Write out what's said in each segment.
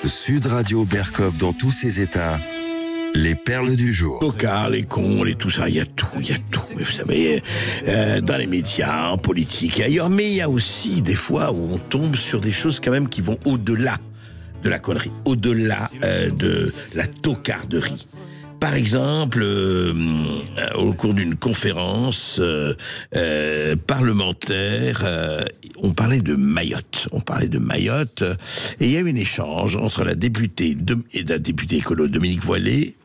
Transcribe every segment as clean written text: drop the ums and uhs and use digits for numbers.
Sud Radio Berkov dans tous ses états. Les perles du jour. Tocards, les cons, tout ça, il y a tout. Vous savez, dans les médias, en politique et ailleurs. Mais il y a aussi des fois où on tombe sur des choses quand même qui vont au-delà de la connerie, au-delà de la tocarderie. Par exemple, au cours d'une conférence parlementaire, on parlait de Mayotte. Et il y a eu un échange entre la députée et la députée écolo Dominique Voilée,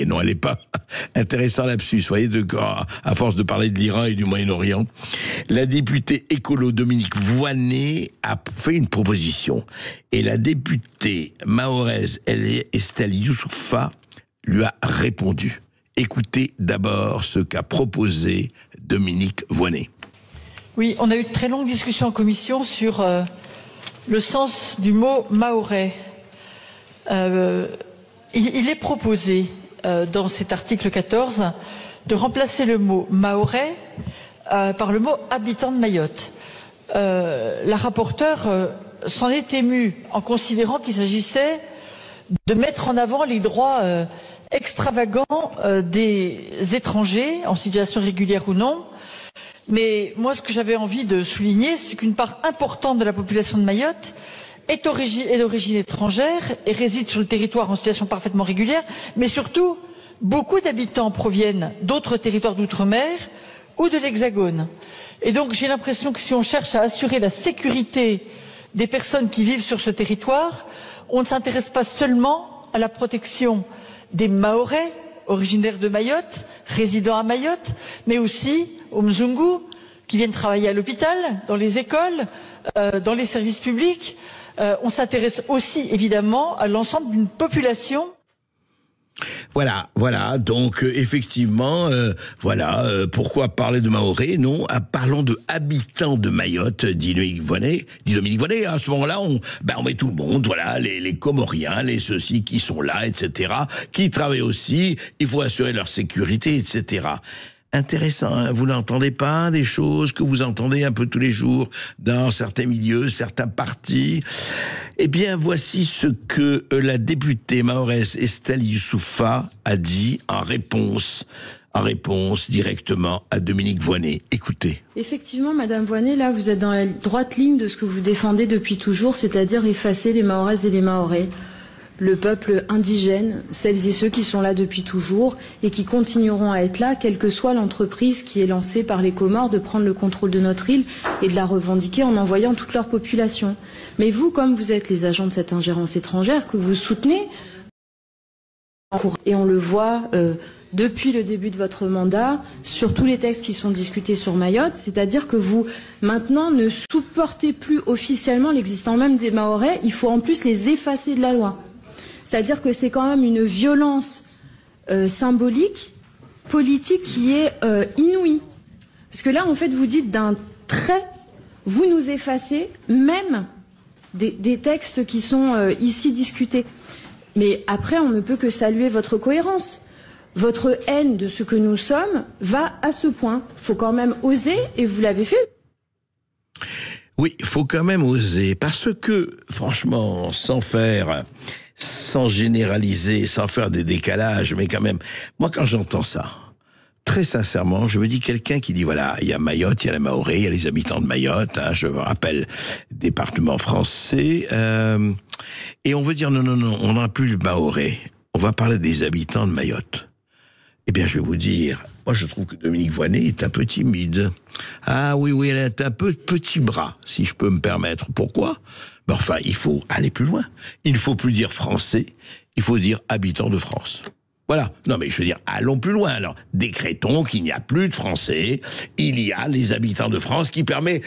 non, elle n'est pas intéressant lapsus, vous voyez, à force de parler de l'Iran et du Moyen-Orient. La députée écolo Dominique Voynet a fait une proposition. Et la députée mahoraise Estelle Youssoufa lui a répondu. Écoutez d'abord ce qu'a proposé Dominique Voynet. Oui, on a eu de très longues discussions en commission sur le sens du mot mahorais. Il est proposé dans cet article 14 de remplacer le mot mahorais par le mot habitant de Mayotte. La rapporteure s'en est émue en considérant qu'il s'agissait de mettre en avant les droits extravagants des étrangers en situation régulière ou non. Mais moi, ce que j'avais envie de souligner, c'est qu'une part importante de la population de Mayotte est d'origine étrangère et réside sur le territoire en situation parfaitement régulière, mais surtout, beaucoup d'habitants proviennent d'autres territoires d'outre-mer ou de l'Hexagone. Et donc, j'ai l'impression que si on cherche à assurer la sécurité des personnes qui vivent sur ce territoire, on ne s'intéresse pas seulement à la protection des Mahorais, originaires de Mayotte, résidant à Mayotte, mais aussi aux Mzungu, qui viennent travailler à l'hôpital, dans les écoles, dans les services publics. On s'intéresse aussi évidemment à l'ensemble d'une population. Voilà, donc effectivement, pourquoi parler de Mahorais? Non, parlons de habitants de Mayotte, dit Dominique Voynet. À ce moment-là, on met tout le monde, voilà, les Comoriens, les ceux-ci qui sont là, etc., qui travaillent aussi, il faut assurer leur sécurité, etc. Intéressant, hein, vous n'entendez pas des choses que vous entendez un peu tous les jours dans certains milieux, certains partis. Eh bien, voici ce que la députée mahoraise Estelle Youssoufa a dit en réponse directement à Dominique Voynet. Écoutez. Effectivement, Madame Voynet, là, vous êtes dans la droite ligne de ce que vous défendez depuis toujours, c'est-à-dire effacer les Mahoraises et les Mahorais. Le peuple indigène, celles et ceux qui sont là depuis toujours et qui continueront à être là, quelle que soit l'entreprise qui est lancée par les Comores de prendre le contrôle de notre île et de la revendiquer en envoyant toute leur population. Mais vous, comme vous êtes les agents de cette ingérence étrangère que vous soutenez, et on le voit depuis le début de votre mandat, sur tous les textes qui sont discutés sur Mayotte, c'est-à-dire que vous, maintenant, ne supportez plus officiellement l'existence même des Mahorais, il faut en plus les effacer de la loi. C'est-à-dire que c'est quand même une violence symbolique, politique qui est inouïe. Parce que là, en fait, vous dites d'un trait, vous nous effacez même des textes qui sont ici discutés. Mais après, on ne peut que saluer votre cohérence. Votre haine de ce que nous sommes va à ce point. Il faut quand même oser, et vous l'avez fait. Oui, il faut quand même oser, parce que, franchement, sans généraliser, sans faire des décalages, mais quand même, moi quand j'entends ça, très sincèrement, je me dis quelqu'un qui dit voilà, il y a Mayotte, il y a la Mahorais, il y a les habitants de Mayotte, hein, je me rappelle, département français, et on veut dire non, on n'a plus le Mahorais, on va parler des habitants de Mayotte. Eh bien, je vais vous dire, moi je trouve que Dominique Voynet est un peu timide. Ah oui, elle a un peu de petit bras, si je peux me permettre. Pourquoi ? Mais enfin, il faut aller plus loin. Il ne faut plus dire français, il faut dire habitants de France. Voilà. Non, mais je veux dire, allons plus loin. Alors, décrétons qu'il n'y a plus de français, il y a les habitants de France qui permet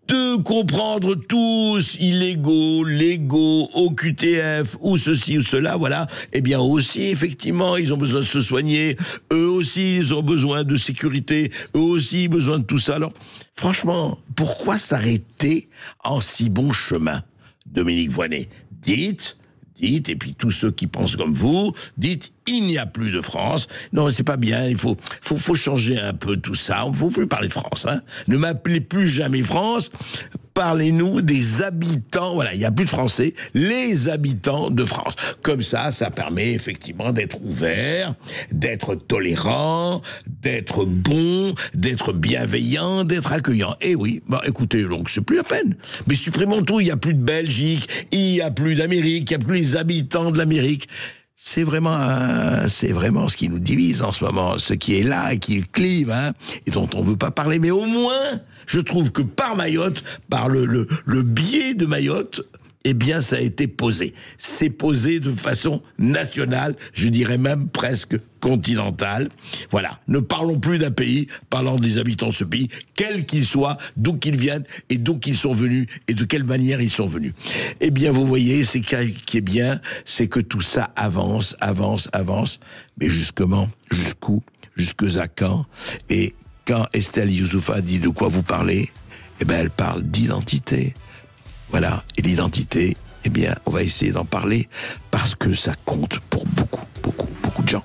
de comprendre tous, illégaux, légaux, OQTF, ou ceci ou cela, voilà, eh bien aussi, effectivement, ils ont besoin de se soigner, eux aussi, ils ont besoin de sécurité, eux aussi, besoin de tout ça. Alors, franchement, pourquoi s'arrêter en si bon chemin, Dominique Voynet? Dites, et puis tous ceux qui pensent comme vous, dites, il n'y a plus de France. Non, c'est pas bien, il faut changer un peu tout ça. On ne faut plus parler de France. Hein. Ne m'appelez plus jamais France. Parlez-nous des habitants, voilà, il n'y a plus de Français, les habitants de France. Comme ça permet effectivement d'être ouvert, d'être tolérant, d'être bon, d'être bienveillant, d'être accueillant. Et oui, écoutez, donc c'est plus la peine. Mais supprimons tout, il n'y a plus de Belgique, il n'y a plus d'Amérique, il n'y a plus les habitants de l'Amérique. C'est vraiment ce qui nous divise en ce moment, ce qui est là et qui clive, hein, et dont on ne veut pas parler. Mais au moins, je trouve que par Mayotte, par le biais de Mayotte, eh bien, ça a été posé. C'est posé de façon nationale, je dirais même presque continentale. Voilà. Ne parlons plus d'un pays, parlons des habitants de ce pays, quels qu'ils soient, d'où qu'ils viennent et d'où qu'ils sont venus et de quelle manière ils sont venus. Eh bien, vous voyez, ce qui est bien, c'est que tout ça avance. Mais justement, jusqu'où? Jusqu'à quand? Et quand Estelle Youssouffa dit de quoi vous parlez, eh bien, elle parle d'identité. Voilà, et l'identité, eh bien, on va essayer d'en parler parce que ça compte pour beaucoup de gens.